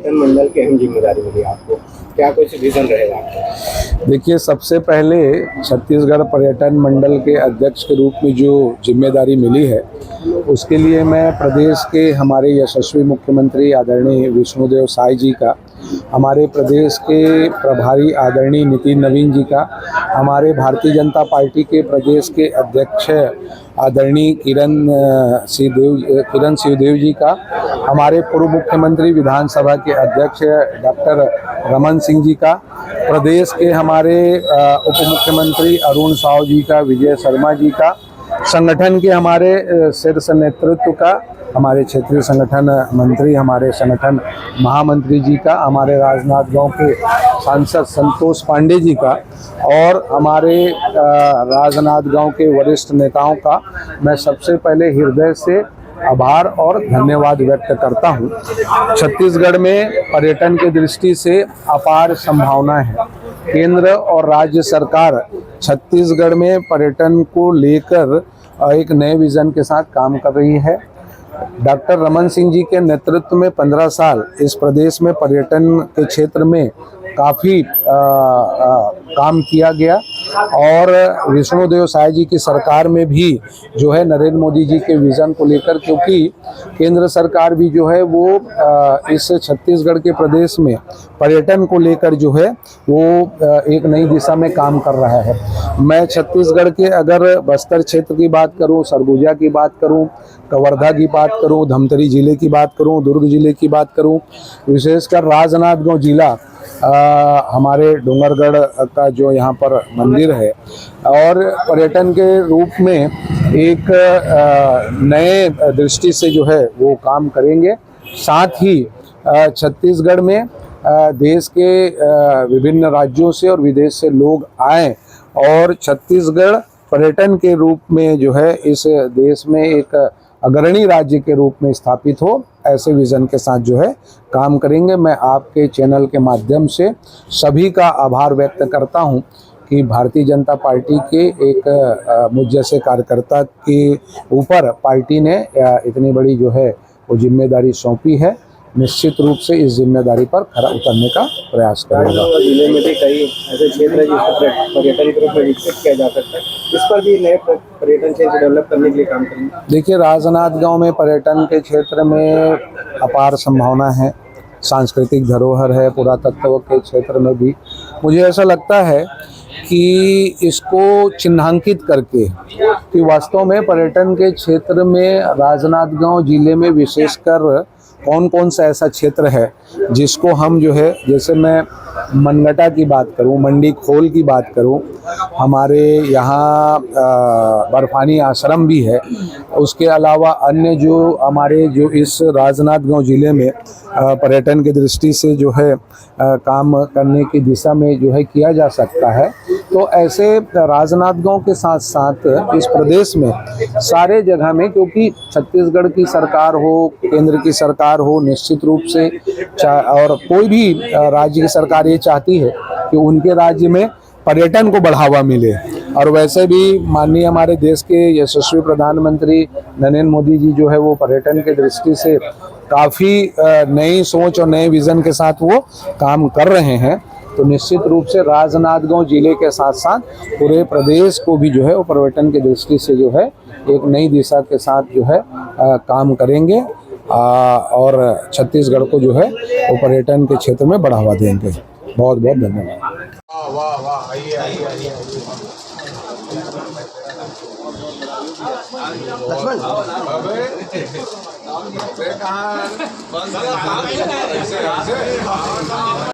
पर्यटन मंडल की अहम जिम्मेदारी मिली आपको, क्या कुछ विजन रहेगा आपका? देखिए, सबसे पहले छत्तीसगढ़ पर्यटन मंडल के अध्यक्ष के रूप में जो जिम्मेदारी मिली है, उसके लिए मैं प्रदेश के हमारे यशस्वी मुख्यमंत्री आदरणीय विष्णुदेव साय जी का, हमारे प्रदेश के प्रभारी आदरणीय नितिन नवीन जी का, हमारे भारतीय जनता पार्टी के प्रदेश के अध्यक्ष आदरणीय किरण सिंहदेव जी का, हमारे पूर्व मुख्यमंत्री विधानसभा के अध्यक्ष डॉक्टर रमन सिंह जी का, प्रदेश के हमारे उप मुख्यमंत्री अरुण साव जी का, विजय शर्मा जी का, संगठन के हमारे शीर्ष नेतृत्व का, हमारे क्षेत्रीय संगठन मंत्री, हमारे संगठन महामंत्री जी का, हमारे राजनांदगांव के सांसद संतोष पांडे जी का और हमारे राजनांदगांव के वरिष्ठ नेताओं का मैं सबसे पहले हृदय से आभार और धन्यवाद व्यक्त करता हूं। छत्तीसगढ़ में पर्यटन की दृष्टि से अपार संभावना है। केंद्र और राज्य सरकार छत्तीसगढ़ में पर्यटन को लेकर एक नए विजन के साथ काम कर रही है। डॉक्टर रमन सिंह जी के नेतृत्व में 15 साल इस प्रदेश में पर्यटन के क्षेत्र में काफ़ी काम किया गया और विष्णुदेव साय जी की सरकार में भी जो है नरेंद्र मोदी जी के विज़न को लेकर, क्योंकि केंद्र सरकार भी जो है वो इस छत्तीसगढ़ के प्रदेश में पर्यटन को लेकर जो है वो एक नई दिशा में काम कर रहा है। मैं छत्तीसगढ़ के अगर बस्तर क्षेत्र की बात करूं, सरगुजा की बात करूं, कवर्धा की बात करूं, धमतरी जिले की बात करूं, दुर्ग जिले की बात करूं, विशेषकर राजनांदगांव जिला हमारे डोंगरगढ़ का जो यहाँ पर मंदिर है और पर्यटन के रूप में एक नए दृष्टि से जो है वो काम करेंगे। साथ ही छत्तीसगढ़ में देश के विभिन्न राज्यों से और विदेश से लोग आएं और छत्तीसगढ़ पर्यटन के रूप में जो है इस देश में एक अग्रणी राज्य के रूप में स्थापित हो, ऐसे विज़न के साथ जो है काम करेंगे। मैं आपके चैनल के माध्यम से सभी का आभार व्यक्त करता हूं कि भारतीय जनता पार्टी के एक मुझ जैसे कार्यकर्ता के ऊपर पार्टी ने इतनी बड़ी जो है वो जिम्मेदारी सौंपी है। निश्चित रूप से इस जिम्मेदारी पर खरा उतरने का प्रयास करेगा। जिले में भी कई ऐसे क्षेत्र है जिसको पर्यटन के रूप में विकसित किया जा सकता है, इस पर भी नए पर्यटन क्षेत्र डेवलप करने के लिए काम करेंगे। देखिए, राजनांदगांव में पर्यटन के क्षेत्र में अपार संभावना है, सांस्कृतिक धरोहर है, पुरातत्व के क्षेत्र में भी मुझे ऐसा लगता है कि इसको चिन्हांकित करके कि वास्तव में पर्यटन के क्षेत्र में राजनांदगांव जिले में विशेषकर कौन कौन सा ऐसा क्षेत्र है जिसको हम जो है, जैसे मैं मनगटा की बात करूं, मंडी खोल की बात करूं, हमारे यहाँ बर्फानी आश्रम भी है, उसके अलावा अन्य जो हमारे जो इस राजनांदगांव जिले में पर्यटन की दृष्टि से जो है काम करने की दिशा में जो है किया जा सकता है, तो ऐसे राजनांदगांव के साथ साथ इस प्रदेश में सारे जगह में, क्योंकि छत्तीसगढ़ की सरकार हो, केंद्र की सरकार हो, निश्चित रूप से और कोई भी राज्य की सरकार ये चाहती है कि उनके राज्य में पर्यटन को बढ़ावा मिले। और वैसे भी माननीय हमारे देश के यशस्वी प्रधानमंत्री नरेंद्र मोदी जी जो है वो पर्यटन के दृष्टि से काफ़ी नई सोच और नए विज़न के साथ वो काम कर रहे हैं। तो निश्चित रूप से राजनांदगांव जिले के साथ साथ पूरे प्रदेश को भी जो है वो पर्यटन की दृष्टि से जो है एक नई दिशा के साथ जो है काम करेंगे और छत्तीसगढ़ को जो है वो पर्यटन के क्षेत्र में बढ़ावा देंगे। बहुत बहुत धन्यवाद। वाह वाह, आइए आइए आइए। लक्ष्मण